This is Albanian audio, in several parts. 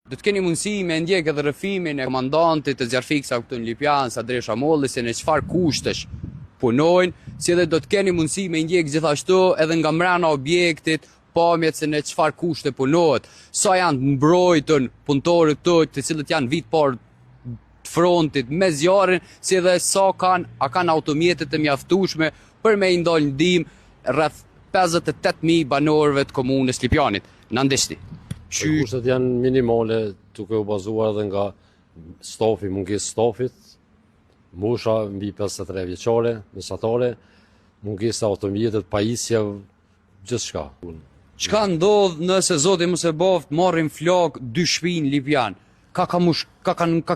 Do të keni mundësi me ndjek edhe rrëfimin e komandantit të zjarfiksa këtu në Lipjan, Sadresha Molli, se në çfarë kushtesh punojnë, si edhe do të keni mundësi me ndjek gjithashtu edhe nga mbrana objektit, pamjet se në çfarë kushte punohet, sa janë mbrojtën punëtorët këtu, të cilët janë vit parë të frontit me zjarrin, si edhe sa kanë automjetet e mjaftueshme për me i ndalë ndihmë rreth 58.000 banorëve të komunës Lipjanit në ndeshti. Kushtet janë minimale, duke u bazuar edhe nga stafi, mungesë stafit, mosha mbi 53 vjeçare, mesatare, mungesë automjetet, pajisje, gjithçka. Çka ndodh nëse zoti mos e boft marrin flak 2 shtëpi në Lipjan? Ka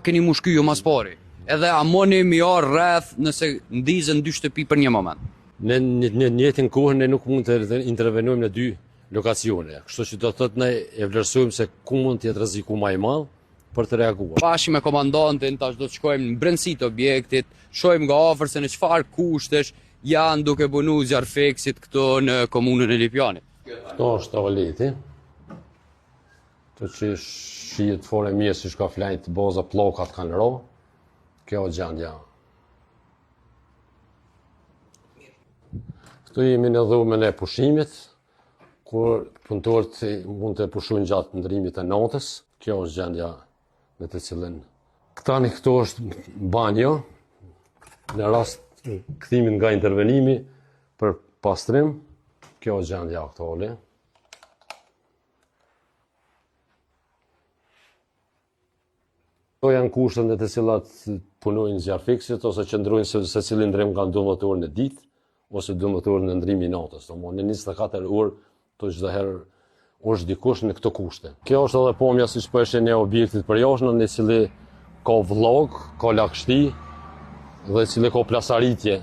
keni mushky ju mas pari? Edhe amoni mi rreth nëse ndizën 2 shtëpi për një moment. Në njëjtin kohë ne nuk mund të intervenojmë në 2 lokacione. Kështu që do të thotë ne e vlerësojmë se ku mund të jetë rreziku më i madh për të reaguar. Bashkë me komandantin tash do të shkojmë në brendësi të objektit, shohim nga afër se në çfarë kushtesh janë duke punuar zjarfiksit këtu në komunën e Lipjanit. Këto është toaleti. Të që shihet fore mirë si ka flajt boza pllokkat kanë ro. Kjo është gjendja. Këtu jemi në dhomën e pushimit, kur punëtorët mund të pushojnë gjatë ndërimit të natës. Kjo është gjendja në të cilën këtu është banjo, në rast kthimin nga intervenimi për pastrim. Kjo është gjendja aktuale. Këto janë kushtet në të cilat punojnë zjarfiksit ose qëndrojnë se cilin ndrim nga 12 orë në ditë ose 12 orë në ndrimi natës. Në 24 orë të çdo herë është dikush në këto kushte. Kjo është edhe pamja siç po e shihni e objektit përjashtë, në cili ka vllog, ka lagështi dhe cili ka plasaritje.